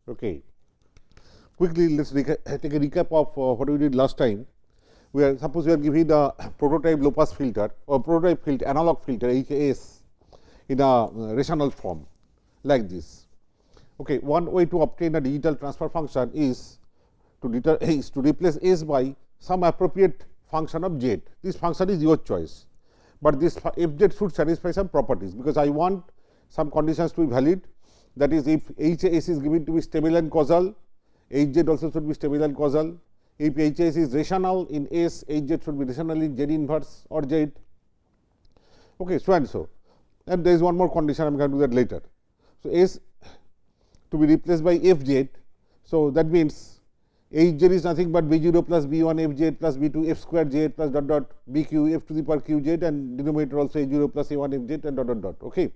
Okay. Quickly, let us take a recap of what we did last time. Suppose we are given a prototype low pass filter or prototype filter, analog filter HAS in a rational form like this. Okay. One way to obtain a digital transfer function is to replace S by some appropriate function of Z. This function is your choice, but this fz should satisfy some properties, because I want some conditions to be valid. That is, if HAS is given to be stable and causal, Hz also should be stable and causal. If HAS is rational in S, Hz should be rational in Z inverse or Z. Okay, so and so. And there is one more condition, I am going to do that later. So, S to be replaced by Fz. So, that means Hz is nothing but B0 plus B1 Fz plus B2 F square Z plus dot dot BQ F to the power QZ, and denominator also A0 plus A1 Fz and dot dot dot. Okay.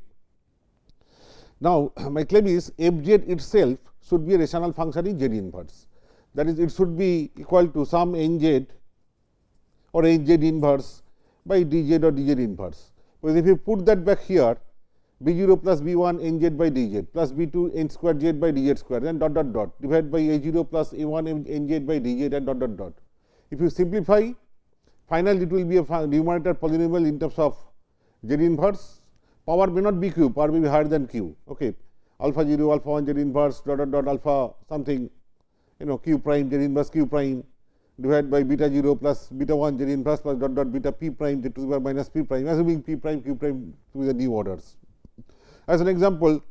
Now, my claim is Fz itself should be a rational function in Z inverse. That is, it should be equal to some Nz or Hz inverse by dz or dz inverse. Because if you put that back here, B0 plus B1 Nz by dz plus B2 N square Z by dz square and dot dot dot divided by A0 plus A1 Nz by dz and dot dot dot. If you simplify, finally it will be a numerator polynomial in terms of Z inverse. Power may not be q, power may be higher than q. Okay. Alpha 0, alpha 1 Z inverse dot dot dot alpha something, q prime Z inverse q prime divided by beta 0 plus beta 1 Z inverse plus dot dot beta p prime Z to the power minus p prime, assuming p prime q prime to be the new orders. As an example,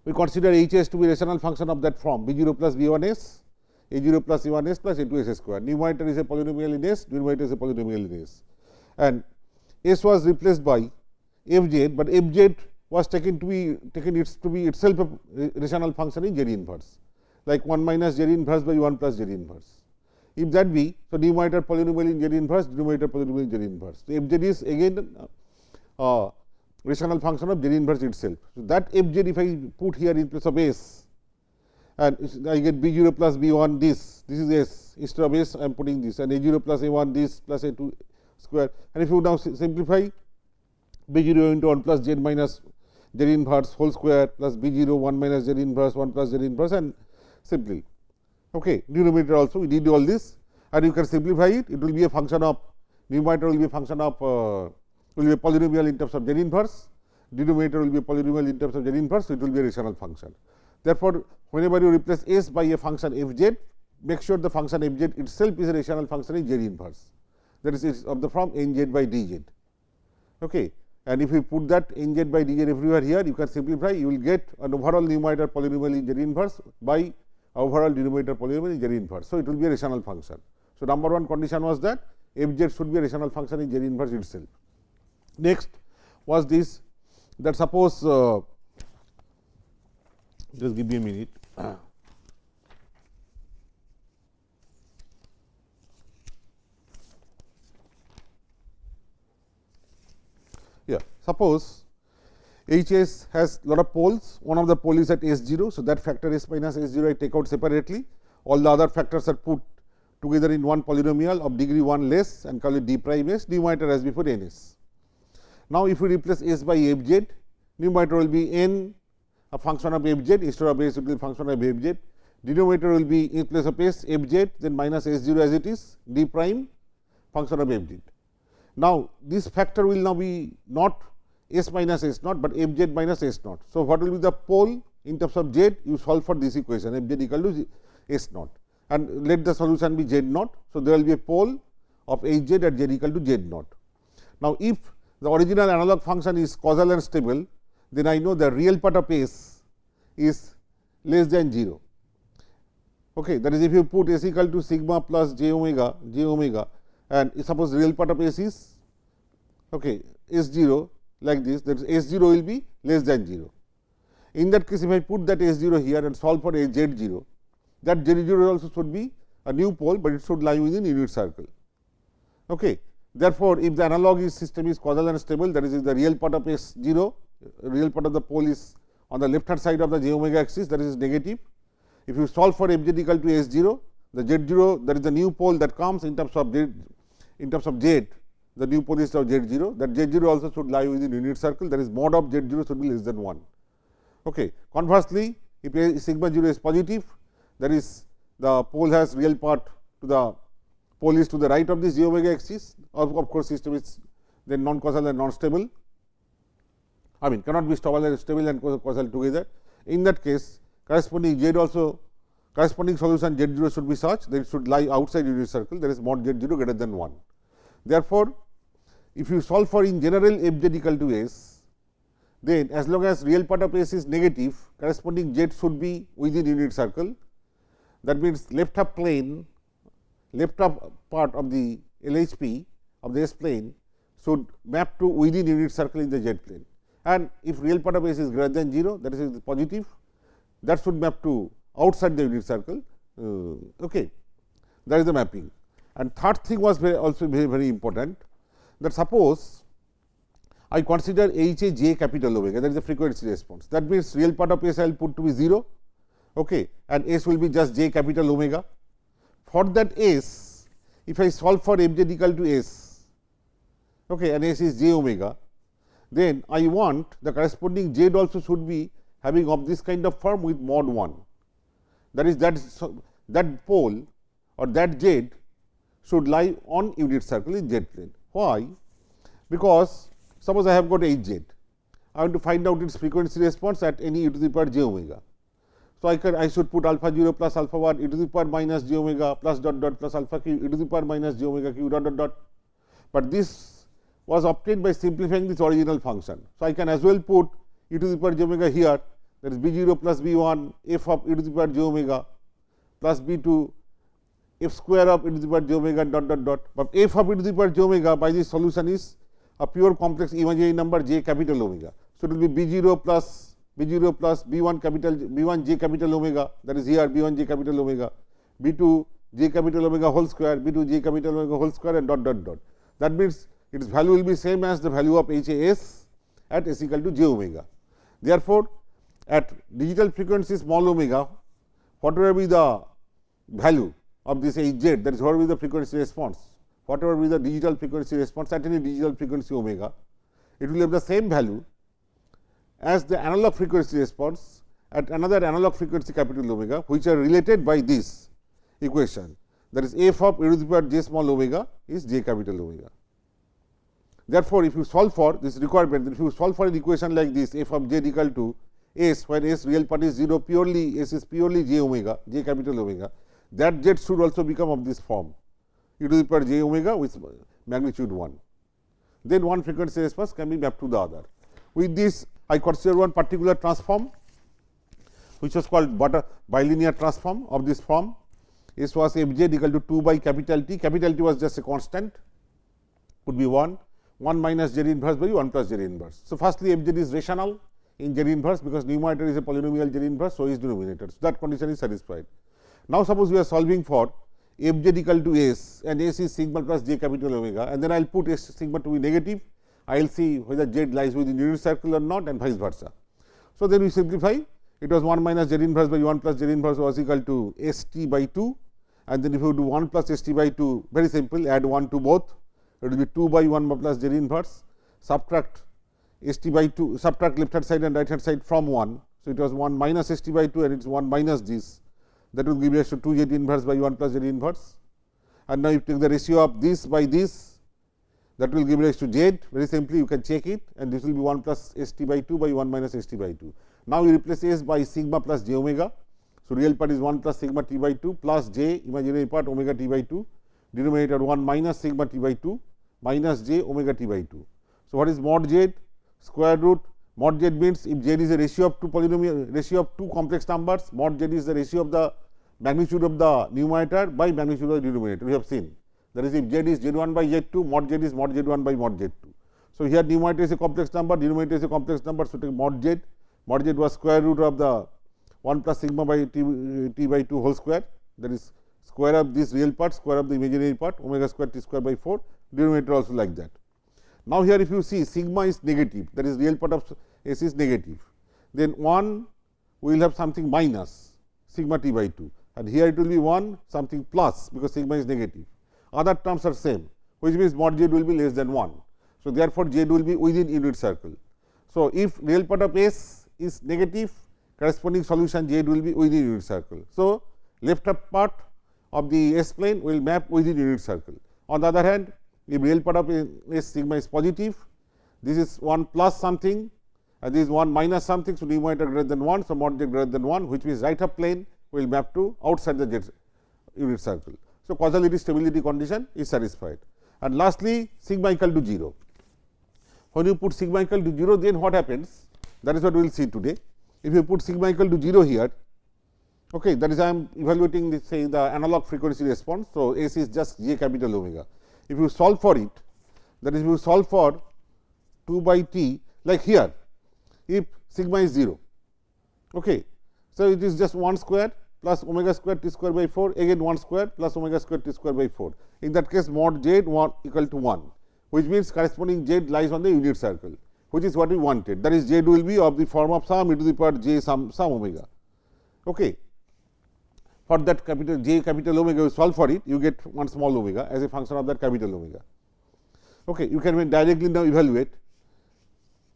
we consider Hs to be rational function of that form B0 plus B1s, A0 plus A1s plus A2s square. Numerator is a polynomial in S, denominator is a polynomial in S. And S was replaced by Fz, but Fz was taken to be itself a rational function in Z inverse, like 1 minus Z inverse by 1 plus Z inverse. If that be, so numerator polynomial in Z inverse, denominator polynomial in Z inverse. So, Fz is again rational function of Z inverse itself. So, that Fz if I put here in place of S, and I get B0 plus B1 this is S, instead of S I am putting this, and A0 plus A1 this plus A2 square, and if you now simplify, B0 into 1 plus Z minus Z inverse whole square plus B0 1 minus Z inverse 1 plus Z inverse, and simply. Okay. Denominator also we did all this, and you can simplify it. It will be a function of, numerator will be a function of will be a polynomial in terms of Z inverse, denominator will be a polynomial in terms of Z inverse, so it will be a rational function. Therefore, whenever you replace S by a function Fz, make sure the function Fz itself is a rational function in Z inverse, that is of the form Nz by dz. Okay. And if you put that Nz by dz everywhere here, you can simplify, you will get an overall numerator polynomial in Z inverse by overall denominator polynomial in Z inverse. So, it will be a rational function. So, number one condition was that Fz should be a rational function in Z inverse itself. Next was this, that suppose just give me a minute. Yeah, suppose Hs has lot of poles, one of the pole is at S0. So, that factor S minus S0 I take out separately, all the other factors are put together in one polynomial of degree 1 less and call it d prime s, numerator as before n s. Now, if we replace S by Fz, numerator will be n a function of Fz, instead of S it will be a function of Fz, denominator will be in place of S Fz, then minus S0 as it is, d prime function of Fz. Now, this factor will now be not S minus S naught, but Fz minus S naught. So, what will be the pole in terms of Z? You solve for this equation Fz equal to S naught, and let the solution be Z naught. So, there will be a pole of Hz at Z equal to Z naught. Now, if the original analog function is causal and stable, then I know the real part of S is less than 0. Okay. That is, if you put S equal to sigma plus j omega, and suppose real part of S is S0 like this, that is S0 will be less than 0. In that case, if I put that S0 here and solve for a Z0, that Z0 also should be a new pole, but it should lie within unit circle. Okay. Therefore, if the analog system is causal and stable, that is, if the real part of S0, real part of the pole is on the left hand side of the j omega axis, that is negative. If you solve for Fz equal to S0, the Z0, that is the new pole that comes in terms of Z, the new pole is of Z0, that Z0 also should lie within unit circle, that is mod of Z0 should be less than 1. Okay. Conversely, If a sigma 0 is positive, that is the pole has real part to the pole is to the right of this j omega axis, or of course, system is then non causal and non stable. I mean, cannot be stable and causal together. In that case, corresponding z also corresponding solution z 0 should be such that it should lie outside unit circle, that is mod z 0 greater than 1. Therefore, if you solve for in general f z equal to s, then as long as real part of s is negative, corresponding z should be within unit circle. That means, left half plane, left half part of the LHP of the S plane should map to within unit circle in the Z plane, and if real part of S is greater than 0, that is positive, that should map to outside the unit circle. Okay. That is the mapping. And third thing was also very important, that suppose I consider H a j capital omega, that is the frequency response. That means, real part of S I will put to be 0, okay, and S will be just j capital omega. For that S, if I solve for f z equal to S, okay, and S is j omega, then I want the corresponding z also should be having of this kind of form with mod 1. That is that pole or that z should lie on unit circle in z plane. Why? Because suppose I have got H z, I want to find out its frequency response at any e to the power j omega. So, I should put alpha 0 plus alpha 1 e to the power minus j omega plus dot dot plus alpha q e to the power minus j omega q dot dot dot. But this was obtained by simplifying this original function. So, I can as well put e to the power j omega here, that is b 0 plus b 1 f of e to the power j omega plus b 2 f square of e to the power j omega dot dot dot. But f of e to the power j omega by this solution is a pure complex imaginary number j capital omega. So, it will be b 0 plus b 1 capital b 1 j capital omega, that is here b 1 j capital omega, b 2 j capital omega whole square, b 2 j capital omega whole square, and dot dot dot. That means, its value will be same as the value of H A S at s equal to j omega. Therefore, at digital frequency small omega, whatever be the value of this H z, that is whatever be the frequency response, whatever be the digital frequency response at any digital frequency omega, it will have the same value as the analog frequency response at another analog frequency capital omega, which are related by this equation, that is f of e to the power j small omega is j capital omega. Therefore, if you solve for this requirement, if you solve for an equation like this, f of z equal to s, where s real part is 0, purely s is purely j omega, j capital omega, that z should also become of this form, e to the power j omega with magnitude 1. Then one frequency response can be mapped to the other. With this, I consider one particular transform, which was called bilinear transform of this form. S was f z equal to 2 by capital T. Capital T was just a constant, would be 1 minus z inverse by 1 plus z inverse. So, firstly f z is rational in z inverse, because numerator is a polynomial z inverse, so is denominator. So, that condition is satisfied. Now, suppose we are solving for f z equal to s, and s is sigma plus j capital omega, and then I will put s sigma to be negative. I will see whether z lies within unit circle or not, and vice versa. So, then we simplify, it was 1 minus z inverse by 1 plus z inverse was equal to s t by 2, and then if you do 1 plus s t by 2, very simple, add 1 to both, it will be 2 by 1 plus z inverse, subtract s t by 2, subtract left hand side and right hand side from 1. So, it was 1 minus s t by 2 and it is 1 minus this, that will give us to 2 z inverse by 1 plus z inverse. And now, you take the ratio of this by this, that will give rise to z, very simply you can check it, and this will be 1 plus s t by 2 by 1 minus s t by 2. Now, you replace s by sigma plus j omega. So, real part is 1 plus sigma t by 2 plus j imaginary part omega t by 2, denominator 1 minus sigma t by 2 minus j omega t by 2. So, what is mod z? Square root mod z means if z is a ratio of two polynomial, ratio of two complex numbers, mod z is the ratio of the magnitude of the numerator by magnitude of the denominator. We have seen, that is, if z is z 1 by z 2, mod z is mod z 1 by mod z 2. So, here numerator is a complex number, denominator is a complex number. So, take mod z was square root of the 1 plus sigma by t by 2 whole square, that is square of this real part, square of the imaginary part, omega square t square by 4, denominator also like that. Now, here if you see sigma is negative, that is real part of s is negative, then 1 we will have something minus sigma t by 2, and here it will be 1 something plus, because sigma is negative. Other terms are same, which means mod z will be less than 1. So, therefore, z will be within unit circle. So, if real part of s is negative, corresponding solution Z will be within unit circle. So, left up part of the S plane will map within unit circle. On the other hand, if real part of S sigma is positive, this is 1 plus something and this is 1 minus something. So, numerator greater than 1. So, mod Z greater than 1, which means right up plane will map to outside the Z unit circle. So, causality stability condition is satisfied. And lastly, sigma equal to 0. When you put sigma equal to 0, then what happens? That is what we will see today. If you put sigma equal to 0 here, okay, that is I am evaluating the, say the analog frequency response. So, S is just J capital omega. If you solve for it, that is, if you solve for 2 by T, like here, if sigma is 0, okay. So, it is just 1 square plus omega square T square by 4, again 1 square plus omega square T square by 4. In that case, mod Z equal to 1, which means corresponding Z lies on the unit circle, which is what we wanted. That is, Z will be of the form of some e to the power J some omega. Okay. For that capital J capital omega, you solve for it, you get 1 small omega as a function of that capital omega. Okay. You can directly now evaluate,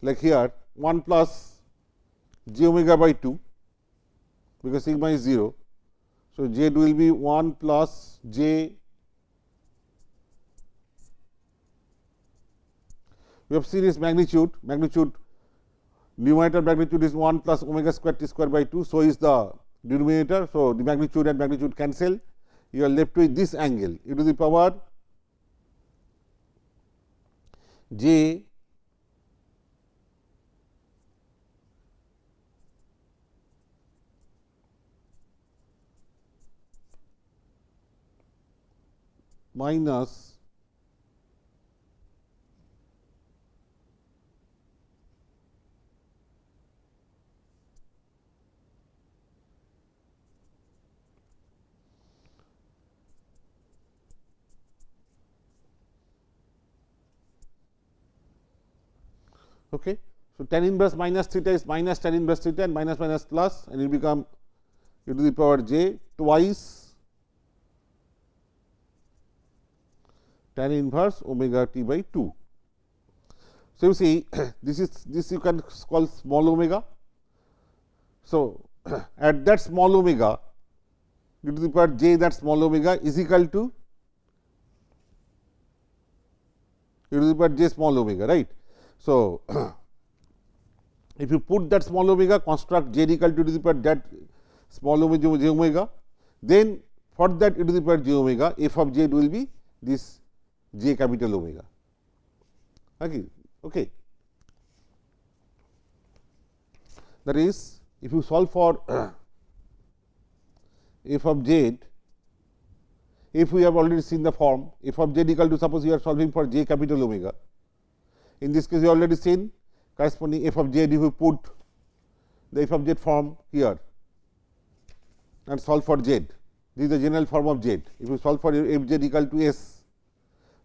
like here 1 plus J omega by 2, because sigma is 0. So, Z will be 1 plus J. We have seen its magnitude, numerator magnitude is 1 plus omega square T square by 2. So, is the denominator. So, the magnitude and magnitude cancel, you are left with this angle e to the power J minus okay. So, tan inverse minus theta is minus tan inverse theta and minus minus plus, and it will become e to the power J twice tan inverse omega t by 2. So, you see this you can call small omega. So, at that small omega e to the power J that small omega is equal to e to the power J small omega, right. So, if you put that small omega, construct J equal to the power that small omega J omega, then for that e to the power J omega, f of Z will be this J capital omega. Okay. That is, if you solve for f of Z, if we have already seen the form f of Z equal to, suppose you are solving for J capital omega. In this case, you already seen corresponding f of Z, if you put the f of Z form here and solve for Z. This is the general form of Z. If you solve for f Z equal to S,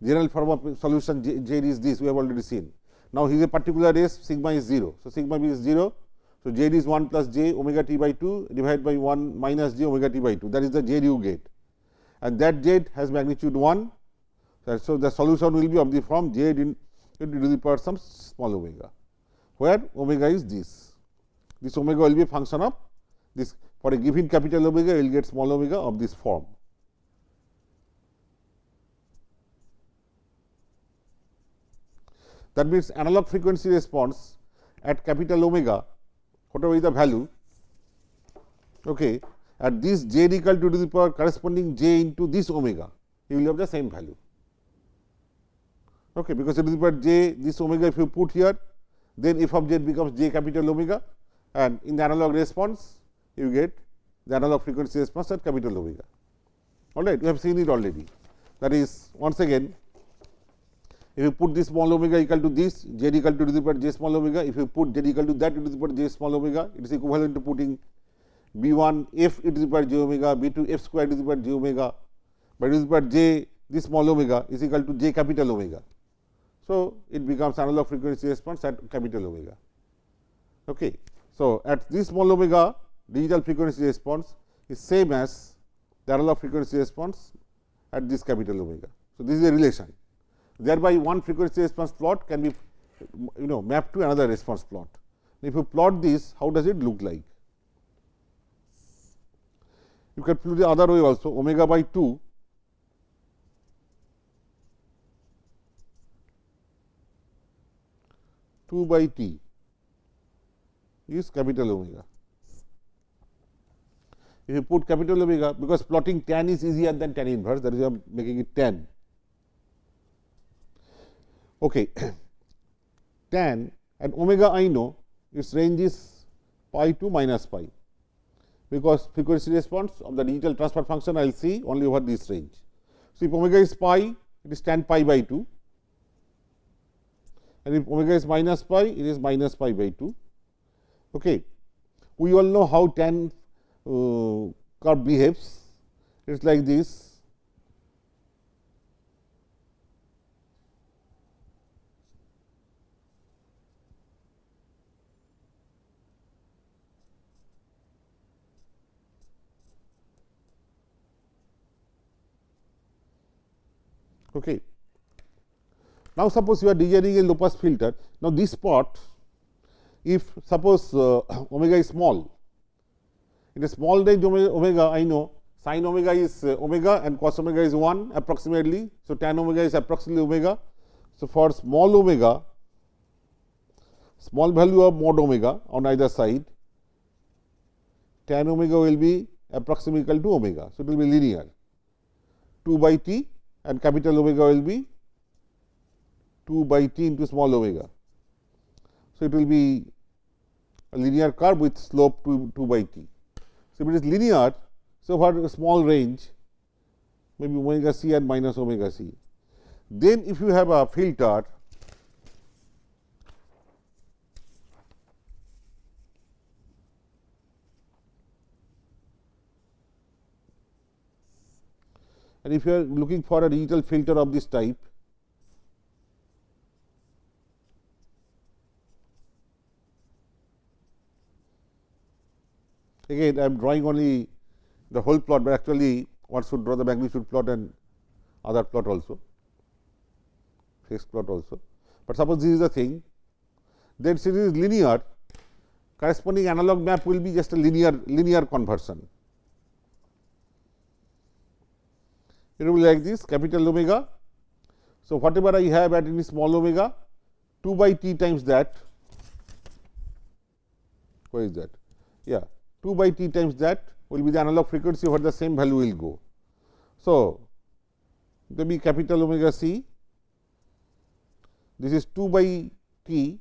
general form of solution Z is this, we have already seen. Now, here is a particular S, sigma is 0. So, sigma is 0. So, Z is 1 plus J omega t by 2 divided by 1 minus J omega t by 2, that is the Z you get, and that Z has magnitude 1. So, the solution will be of the form Z into the power some small omega, where omega is this. This omega will be a function of this. For a given capital omega, you will get small omega of this form. That means, analog frequency response at capital omega, whatever is the value, okay, at this J equal to the power corresponding J into this omega, you will have the same value. Okay, because e to the power J, this omega if you put here, then f of Z becomes J capital omega, and in the analog response you get the analog frequency response at capital omega. All right, we have seen it already. That is, once again, if you put this small omega equal to this, Z equal to the power J small omega, if you put Z equal to that e to the power J small omega, it is equivalent to putting B1 f e to the power J omega, B2 f square e to the power J omega, but e to the power J this small omega is equal to J capital omega. So, it becomes analog frequency response at capital omega. Okay. So, at this small omega, digital frequency response is same as the analog frequency response at this capital omega. So, this is a relation. Thereby, one frequency response plot can be mapped to another response plot. If you plot this, how does it look like? You can do the other way also, omega by 2 by t is capital omega. If you put capital omega, because plotting tan is easier than tan inverse, that is why I am making it tan. Okay. Tan and omega I know its range is pi to minus pi, because frequency response of the digital transfer function I will see only over this range. So, if omega is pi, it is tan pi by 2, and if omega is minus pi, it is minus pi by 2. Okay. We all know how tan curve behaves. It is like this. Okay. Now, suppose you are designing a low pass filter. Now, this spot, if suppose omega is small, in a small range omega I know sin omega is omega and cos omega is 1 approximately. So, tan omega is approximately omega. So, for small omega, small value of mod omega on either side, tan omega will be approximately equal to omega. So, it will be linear 2 by t, and capital omega will be 2 by t into small omega. So, it will be a linear curve with slope 2 by t. So, if it is linear, so for a small range, maybe omega c and minus omega c. Then, if you have a filter and if you are looking for a digital filter of this type, again I am drawing only the whole plot, but actually one should draw the magnitude plot and other plot also, phase plot also. But suppose this is the thing, then since it is linear, corresponding analog map will be just a linear conversion. It will be like this, capital omega. So, whatever I have at any small omega, 2 by t times that, where is that? Yeah, 2 by t times that will be the analog frequency where the same value will go. So, there will be capital omega c, this is 2 by t,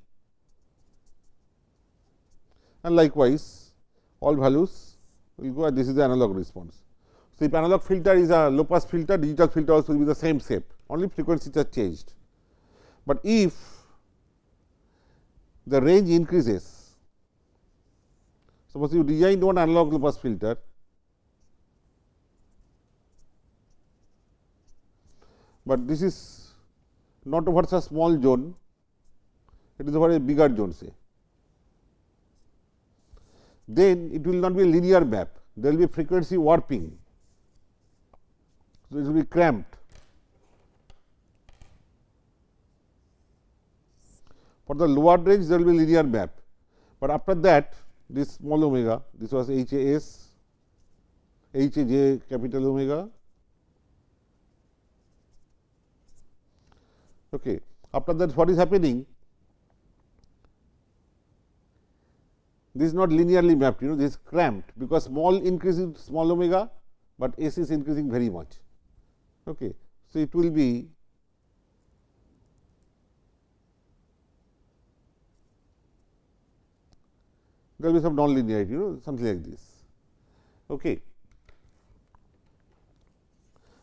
and likewise all values will go, and this is the analog response. So, if analog filter is a low pass filter, digital filter also will be the same shape, only frequencies are changed. But if the range increases, suppose you designed one analog low pass filter, but this is not over a small zone, it is over a bigger zone say, then it will not be a linear map, there will be frequency warping. So, it will be cramped. For the lower range, there will be linear map, but after that this small omega, this was HAS, HAJ capital omega. Okay. After that, what is happening? This is not linearly mapped, this is cramped, because small increasing small omega, but S is increasing very much. Okay. So, it will be there will be some non-linearity, something like this. Okay.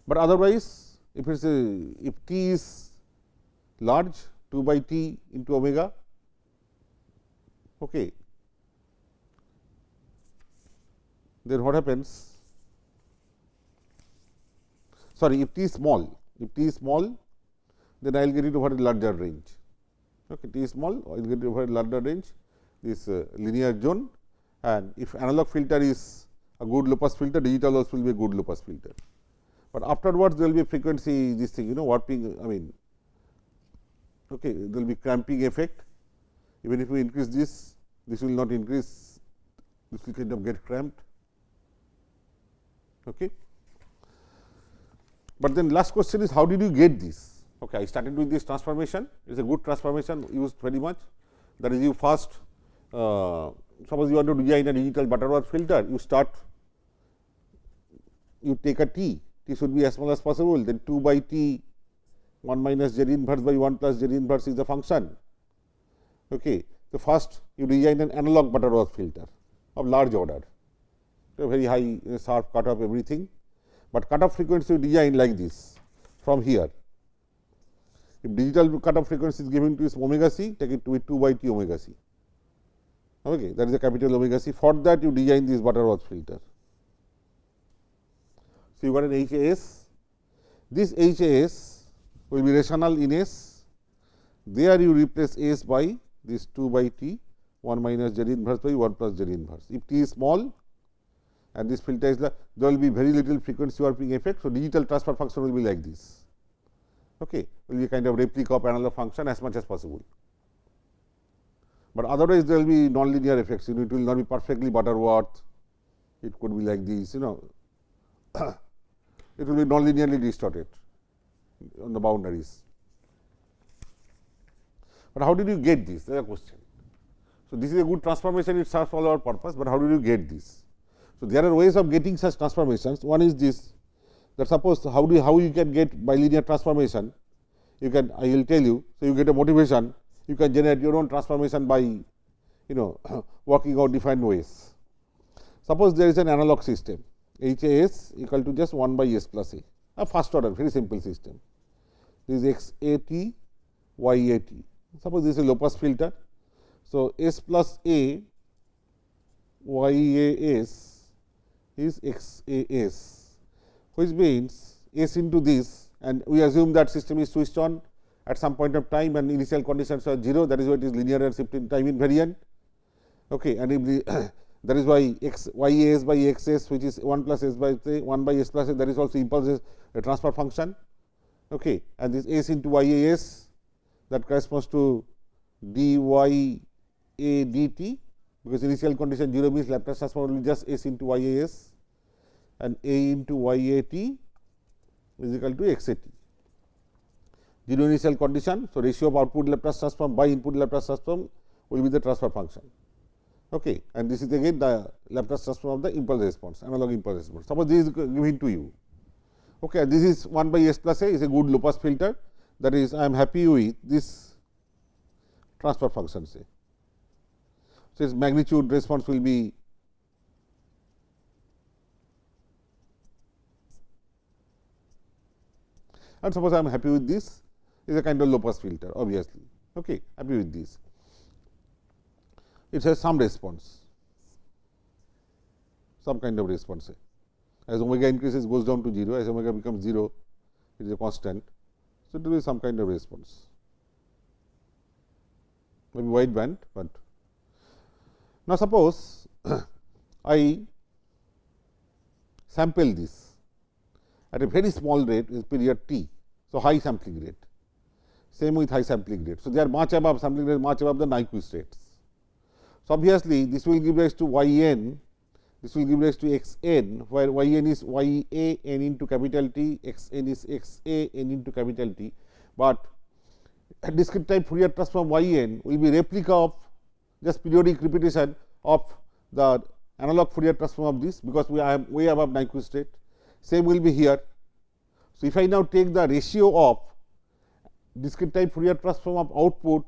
But otherwise, if it is if t is large, 2 by t into omega, okay, then what happens? Sorry, if t is small, then I will get it over a larger range. Okay, t is small, I will get it over a larger range, this linear zone, and if analog filter is a good low pass filter, digital also will be a good low pass filter. But afterwards, there will be frequency this thing, warping, I mean, okay, there will be cramping effect. Even if we increase this, this will not increase, this will kind of get cramped. Okay. But then last question is how did you get this? Okay, I started with this transformation. It is a good transformation used very much. That is, you first suppose you want to design a digital Butterworth filter, you start, you take a t should be as small as possible, then 2 by t 1 minus z inverse by 1 plus z inverse is the function. Okay. So, first you design an analog Butterworth filter of large order, so very high sharp cutoff everything, but cutoff frequency you design like this from here. If digital cutoff frequency is given to is omega c, take it to be 2 by t omega c. Okay, that is a capital omega c. For that you design this Butterworth filter. So, you got an HAS. This HAS will be rational in S. There you replace S by this 2 by t 1 minus z inverse by 1 plus z inverse. If t is small and this filter is there will be very little frequency warping effect. So, digital transfer function will be like this. Okay, will be a kind of replica of analog function as much as possible. But otherwise there will be nonlinear effects, it will not be perfectly Butterworth, it could be like this, it will be nonlinearly distorted on the boundaries. But how did you get this? That is a question. So, this is a good transformation, it serves all our purpose, but how did you get this? So, there are ways of getting such transformations. One is this, that suppose how you can get bilinear transformation, you can, I will tell you. So, you get a motivation, you can generate your own transformation by working out different ways. Suppose there is an analog system, HAS equal to just 1 by S plus a first order very simple system. This is XAT, YAT. Suppose this is a low pass filter. So, S plus A YAS is XAS, which means S into this, and we assume that system is switched on at some point of time and initial conditions are 0, that is why it is linear and shifting time invariant. Okay, and if the that is why YAS by XS, which is 1 plus S by 1 by S plus S, that is also impulse transfer function. Okay, and this S into YAS, that corresponds to dya dt, because initial condition 0 means Laplace transform will be just S into YAS, and A into YAT is equal to XAT. 0 initial condition. So, ratio of output Laplace transform by input Laplace transform will be the transfer function. Okay, and this is again the Laplace transform of the impulse response, analog impulse response. Suppose this is given to you. Okay, this is 1 by S plus A is a good low pass filter, that is I am happy with this transfer function say. So, its magnitude response will be and suppose I am happy with this is a kind of low pass filter obviously. Okay, happy with this. It has some response, some kind of response. As omega increases goes down to 0, as omega becomes 0, it is a constant. So, it will be some kind of response, maybe wide band. But now, suppose I sample this at a very small rate with period t. So, high sampling rate, same with high sampling rate. So, they are much above sampling rate, much above the Nyquist rates. So, obviously, this will give rise to yn, this will give rise to xn, where yn is y a n into capital T, xn is x a n into capital T, but a discrete type Fourier transform yn will be replica of just periodic repetition of the analog Fourier transform of this, because we are way above Nyquist rate. Same will be here. So, if I now take the ratio of discrete type Fourier transform of output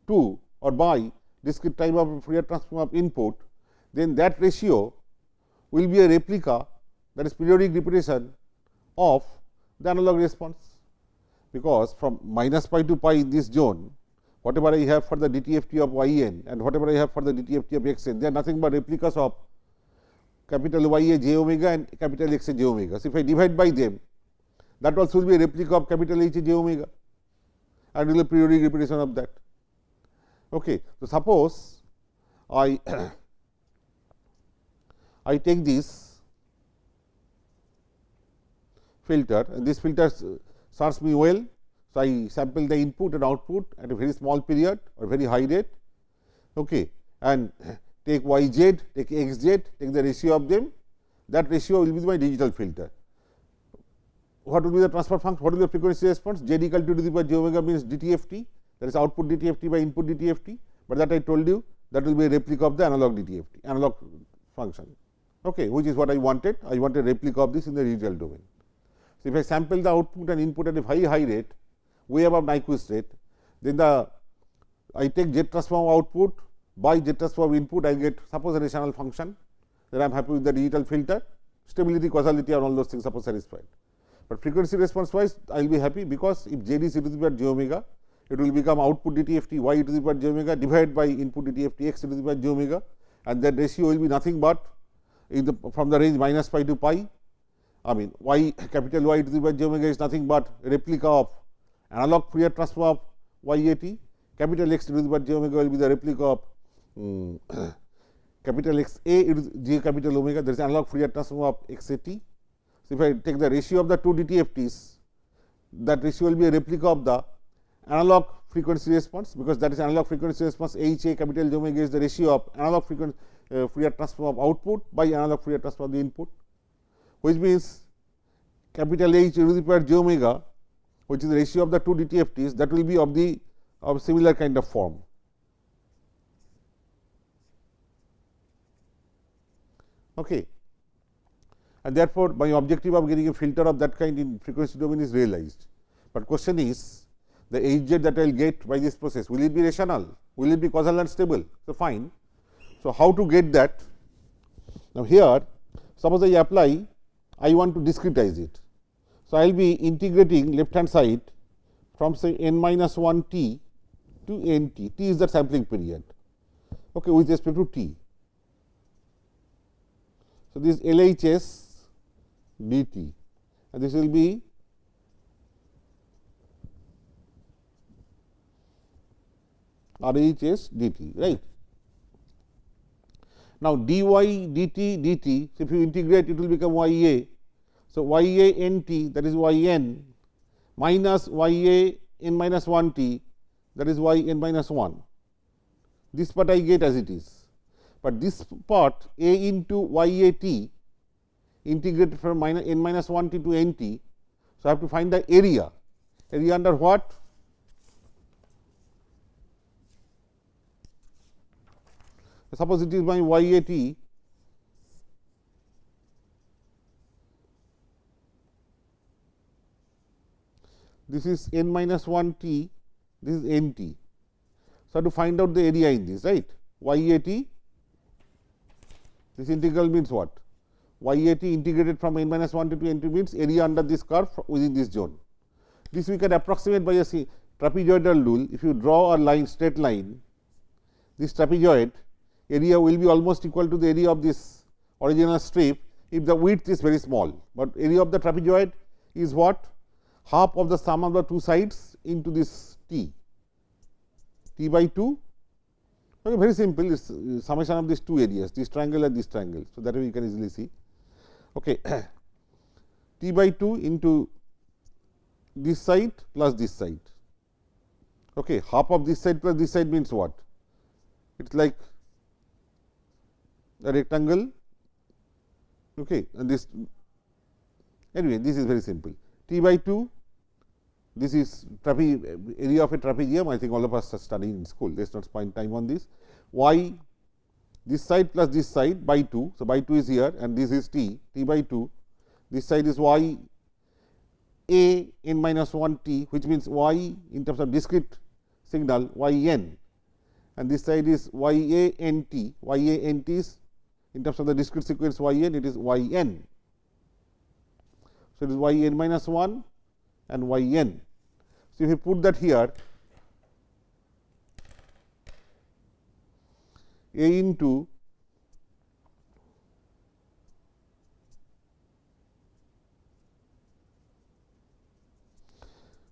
to or by discrete type of Fourier transform of input, then that ratio will be a replica, that is periodic repetition of the analog response, because from minus pi to pi in this zone, whatever I have for the DTFT of yn and whatever I have for the DTFT of xn, they are nothing but replicas of capital Y a j omega and capital X a j omega. So, if I divide by them, that also will be a replica of capital H a j omega and will be a periodic repetition of that. Okay. So, suppose I take this filter, and this filter serves me well. So, I sample the input and output at a very small period or very high rate, okay, and take y z, take x z, take the ratio of them. that ratio will be my digital filter. What will be the transfer function? What will be the frequency response? Z equal to the power j omega means DTFT, that is output DTFT by input DTFT, but that I told you that will be a replica of the analog DTFT, analog function, okay, which is what I wanted. I want a replica of this in the digital domain. So, if I sample the output and input at a very high rate, way above Nyquist rate, then I take Z transform output by Z transform input, I get suppose a rational function, then I am happy with the digital filter, stability, causality and all those things suppose satisfied. But frequency response wise I will be happy, because if Z is e to the power j omega, it will become output DTFT y e to the power j omega divided by input DTFT x e to the power j omega, and that ratio will be nothing but from the range minus pi to pi. I mean y capital Y to the power j omega is nothing but a replica of analog Fourier transform of YAT. Capital X to the power j omega will be the replica of capital X A j capital omega, that is analog Fourier transform of XAT. So, if I take the ratio of the two DTFTs, that ratio will be a replica of the analog frequency response, because that is analog frequency response H A capital j omega is the ratio of analog frequency Fourier transform of output by analog Fourier transform of the input, which means capital H e to the power j omega, which is the ratio of the two DTFTs, that will be of similar kind of form. Okay. And therefore, my objective of getting a filter of that kind in frequency domain is realized. But question is, the Hz that I will get by this process, will it be rational? Will it be causal and stable? So, fine. So, how to get that? Now, here suppose I apply, I want to discretize it. So, I will be integrating left hand side from say n minus 1 t to n t. T is the sampling period, okay, with respect to t. So, this LHS dt, and this will be RHS dt, right. Now, dy dt dt, so if you integrate, it will become ya. So, ya n t, that is y n, minus ya n minus 1 t, that is y n minus 1. This part I get as it is, but this part a into ya t integrated from n minus 1 t to n t. So, I have to find the area under what? Suppose it is my ya t, this is n minus 1 t, this is n t. So, I have to find out the area in this, right, ya t, this integral means what? Ya t integrated from n minus 1 to n t means area under this curve within this zone. This we can approximate by a trapezoidal rule. If you draw a line, straight line, this trapezoid area will be almost equal to the area of this original strip if the width is very small, but area of the trapezoid is what? Half of the sum of the two sides into this t by 2. Okay, very simple, it is summation of these two areas, this triangle and this triangle. So, that way you can easily see. Okay. T by 2 into this side plus this side. Okay. Half of this side plus this side means what? It is like a rectangle, okay, and this, anyway, this is very simple. T by 2, this is area of a trapezium. I think all of us are studying in school, let us not spend time on this. Y, this side plus this side by 2. So, by 2 is here and this is t by 2. This side is y a n minus 1 t, which means y in terms of discrete signal y n, and this side is y a n t. Y a n t is in terms of the discrete sequence y n, it is y n. So, it is y n minus 1 and y n. So, if you put that here, a into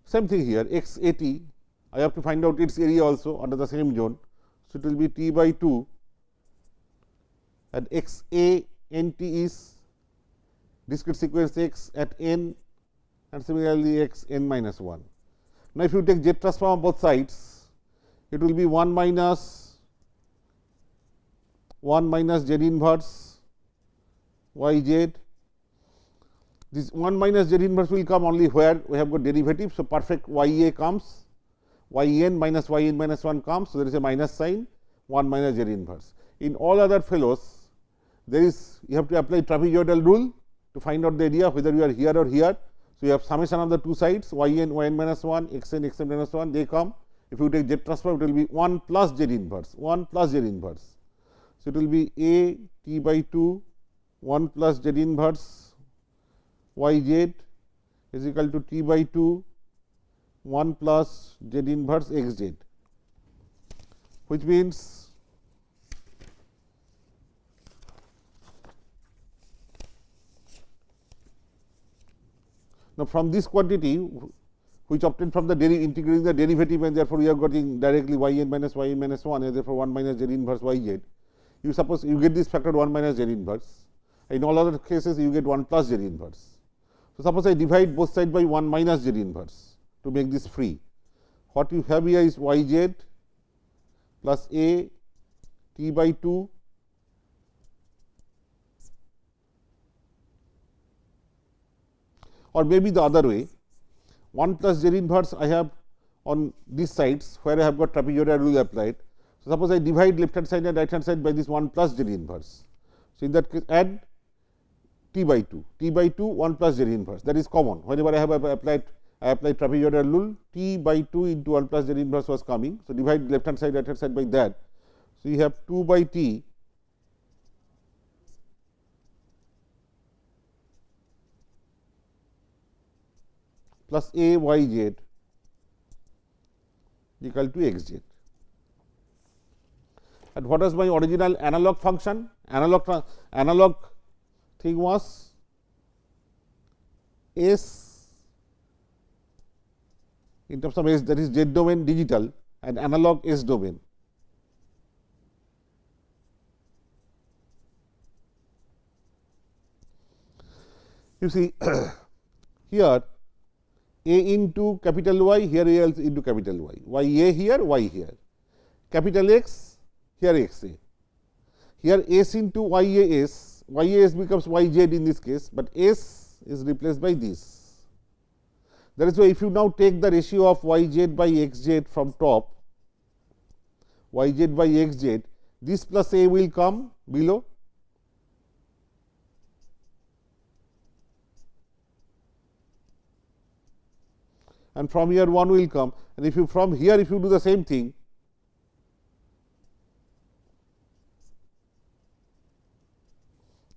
same thing here x a t, I have to find out its area also under the same zone. So, it will be t by 2 and x a n t is discrete sequence x at n and similarly x n minus 1. Now, if you take Z transform on both sides, it will be 1 minus Z inverse y z. This 1 minus z inverse will come only where we have got derivative. So, perfect y a comes, y n minus 1 comes. So, there is a minus sign, 1 minus z inverse. In all other fellows, there is you have to apply trapezoidal rule to find out the area whether you are here or here. So, you have summation of the two sides y n minus 1, x n minus 1, they come. If you take z transform, it will be 1 plus z inverse, 1 plus z inverse. So, it will be a t by 2, 1 plus z inverse y z is equal to t by 2, 1 plus z inverse x z, which means now from this quantity which obtained from the integrating the derivative, and therefore, we are getting directly y n minus 1 and therefore, 1 minus z inverse y z. You suppose you get this factor 1 minus z inverse. In all other cases, you get 1 plus z inverse. So, suppose I divide both sides by 1 minus z inverse to make this free. What you have here is y z plus a t by 2 or maybe the other way, 1 plus z inverse I have on these sides where I have got trapezoidal rule applied. So, suppose I divide left hand side and right hand side by this 1 plus z inverse. So, in that case add t by 2, 1 plus z inverse, that is common. Whenever I have applied trapezoidal rule, t by 2 into 1 plus z inverse was coming. So, divide left hand side right hand side by that. So, you have 2 by t plus a y z equal to x z. And what was my original analog function? Analog thing was S in terms of S, that is Z domain digital, and analog S domain. You see here a into capital Y, here a into capital Y, y a here, y here, capital X, here x a. Here S into y a s, y a s becomes y z in this case, but S is replaced by this. That is why if you now take the ratio of y z by x z from top, y z by x z, this plus a will come below. And from here 1 will come, and if you from here if you do the same thing,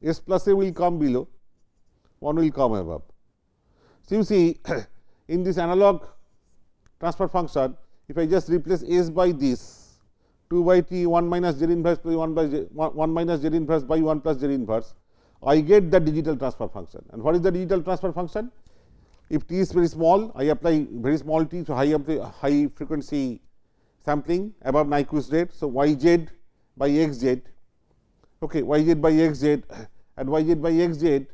S plus a will come below, 1 will come above. So, you see in this analog transfer function, if I just replace S by this 2 by t 1 minus z inverse by 1 minus z inverse by 1 plus z inverse, I get the digital transfer function. And what is the digital transfer function? If t is very small, I apply very small t, so high frequency sampling above Nyquist rate. So, y z by x z, okay, y z by x z, and y z by x z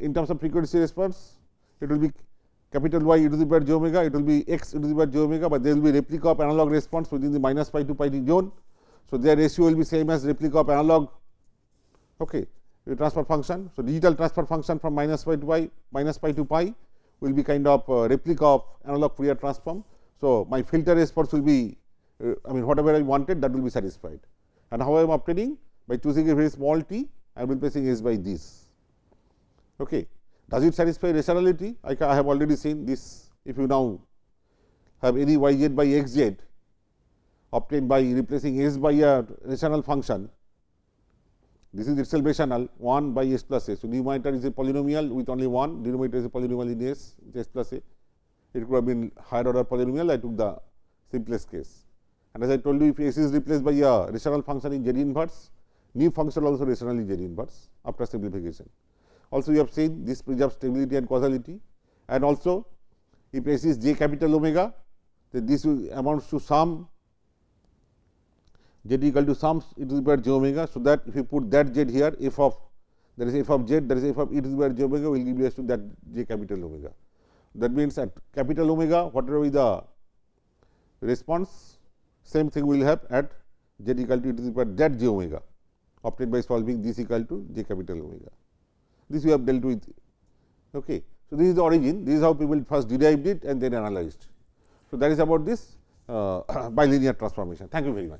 in terms of frequency response, it will be capital Y e to the power j omega, it will be x e to the power j omega, but there will be replica of analog response within the minus pi to pi t zone. So, their ratio will be same as replica of analog, okay, transfer function. So, digital transfer function from minus pi to pi will be kind of replica of analog Fourier transform. So, my filter response will be whatever I wanted, that will be satisfied. And how I am obtaining? By choosing a very small t, I am replacing S by this. Okay. Does it satisfy rationality? I have already seen this. If you now have any y z by x z obtained by replacing S by a rational function, this is itself rational, 1 by S plus A. So, numerator is a polynomial with only 1, denominator is a polynomial in S plus A. It could have been higher order polynomial, I took the simplest case. And as I told you, if S is replaced by a rational function in Z inverse, new function also rational in Z inverse after simplification. Also, you have seen this preserves stability and causality, and also if S is j capital omega, then this will amounts to sum z equal to sum e to the power j omega. So, that if you put that z here, f of there is f of z, there is f of e to the power j omega will give rise to that j capital omega. That means, at capital omega whatever be the response, same thing we will have at z equal to e to the power z j omega. obtained by solving this equal to j capital omega. This we have dealt with. Okay. So, this is the origin, this is how people first derived it and then analyzed. So, that is about this bilinear transformation. Thank you very much.